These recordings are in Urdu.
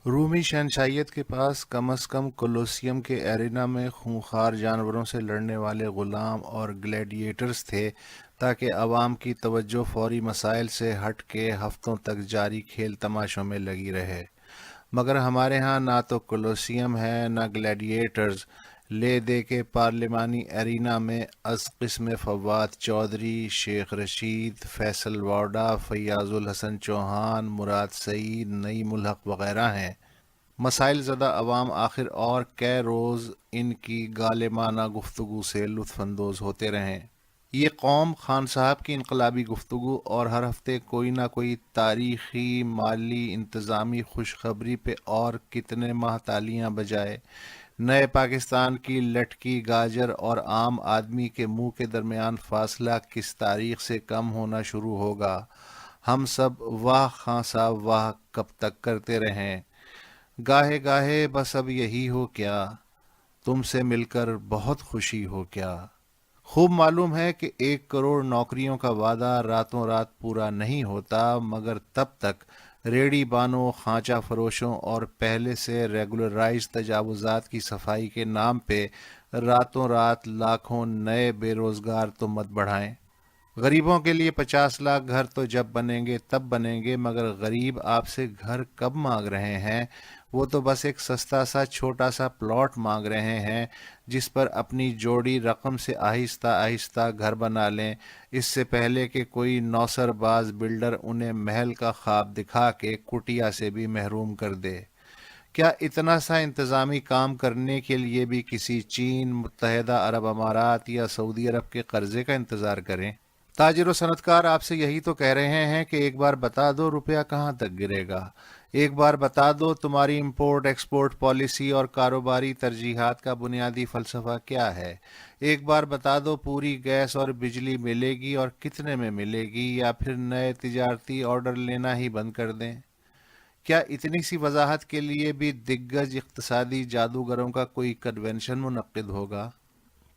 رومی شہنشاہیت کے پاس کم از کم کولوسیم کے ایرینا میں خونخوار جانوروں سے لڑنے والے غلام اور گلیڈیٹرز تھے تاکہ عوام کی توجہ فوری مسائل سے ہٹ کے ہفتوں تک جاری کھیل تماشوں میں لگی رہے، مگر ہمارے ہاں نہ تو کولوسیم ہے نہ گلیڈیٹرز۔ لے دے کے پارلیمانی ایرینا میں از قسم فواد چودھری، شیخ رشید، فیصل واڈا، فیاض الحسن چوہان، مراد سعید، نعیم الحق وغیرہ ہیں۔ مسائل زدہ عوام آخر اور کئے روز ان کی غالمانہ گفتگو سے لطف اندوز ہوتے رہیں۔ یہ قوم خان صاحب کی انقلابی گفتگو اور ہر ہفتے کوئی نہ کوئی تاریخی، مالی، انتظامی خوشخبری پہ اور کتنے ماہ تالیاں بجائے۔ نئے پاکستان کی لٹکی گاجر اور عام آدمی کے منہ کے درمیان فاصلہ کس تاریخ سے کم ہونا شروع ہوگا؟ ہم سب واہ خان صاحب واہ کب تک کرتے رہیں؟ گاہے گاہے بس اب یہی ہو کیا، تم سے مل کر بہت خوشی ہو کیا۔ خوب معلوم ہے کہ 1 کروڑ نوکریوں کا وعدہ راتوں رات پورا نہیں ہوتا، مگر تب تک ریڑھی بانوں، خانچہ فروشوں اور پہلے سے ریگولرائز تجاوزات کی صفائی کے نام پہ راتوں رات لاکھوں نئے بے روزگار تو مت بڑھائیں۔ غریبوں کے لیے 50 لاکھ گھر تو جب بنیں گے تب بنیں گے، مگر غریب آپ سے گھر کب مانگ رہے ہیں؟ وہ تو بس ایک سستا سا چھوٹا سا پلاٹ مانگ رہے ہیں جس پر اپنی جوڑی رقم سے آہستہ آہستہ گھر بنا لیں، اس سے پہلے کہ کوئی نوسر باز بلڈر انہیں محل کا خواب دکھا کے کٹیا سے بھی محروم کر دے۔ کیا اتنا سا انتظامی کام کرنے کے لیے بھی کسی چین، متحدہ عرب امارات یا سعودی عرب کے قرضے کا انتظار کریں؟ تاجر و صنعت کار آپ سے یہی تو کہہ رہے ہیں کہ ایک بار بتا دو روپیہ کہاں تک گرے گا، ایک بار بتا دو تمہاری امپورٹ ایکسپورٹ پالیسی اور کاروباری ترجیحات کا بنیادی فلسفہ کیا ہے، ایک بار بتا دو پوری گیس اور بجلی ملے گی اور کتنے میں ملے گی، یا پھر نئے تجارتی آرڈر لینا ہی بند کر دیں۔ کیا اتنی سی وضاحت کے لیے بھی دگگج اقتصادی جادوگروں کا کوئی کنونشن منعقد ہوگا؟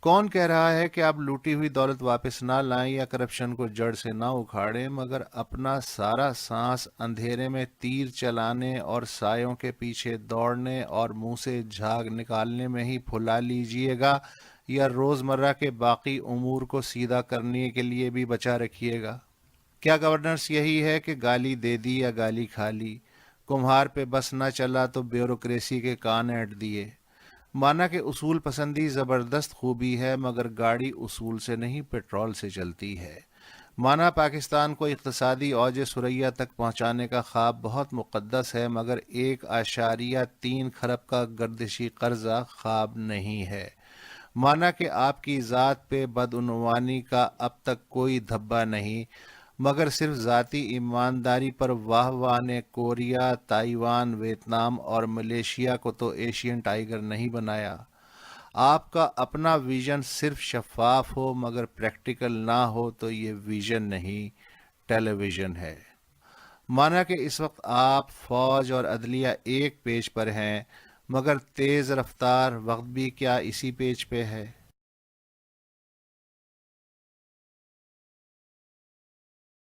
کون کہہ رہا ہے کہ آپ لوٹی ہوئی دولت واپس نہ لائیں یا کرپشن کو جڑ سے نہ اکھاڑیں، مگر اپنا سارا سانس اندھیرے میں تیر چلانے اور سایوں کے پیچھے دوڑنے اور منہ سے جھاگ نکالنے میں ہی پھلا لیجئے گا، یا روزمرہ کے باقی امور کو سیدھا کرنے کے لیے بھی بچا رکھیے گا؟ کیا گورننس یہی ہے کہ گالی دے دی یا گالی کھا لی، کمہار پہ بس نہ چلا تو بیوروکریسی کے کان اینٹ دیے؟ مانا کہ اصول پسندی زبردست خوبی ہے، مگر گاڑی اصول سے نہیں پیٹرول سے چلتی ہے۔ مانا پاکستان کو اقتصادی اوج ثریا تک پہنچانے کا خواب بہت مقدس ہے، مگر 1.3 خرب کا گردشی قرضہ خواب نہیں ہے۔ مانا کہ آپ کی ذات پہ بدعنوانی کا اب تک کوئی دھبا نہیں، مگر صرف ذاتی ایمانداری پر واہ واہ نے کوریا، تائیوان، ویتنام اور ملیشیا کو تو ایشین ٹائیگر نہیں بنایا۔ آپ کا اپنا ویژن صرف شفاف ہو مگر پریکٹیکل نہ ہو تو یہ ویژن نہیں، ٹیلی ویژن ہے۔ مانا کہ اس وقت آپ، فوج اور عدلیہ ایک پیج پر ہیں، مگر تیز رفتار وقت بھی کیا اسی پیج پہ ہے؟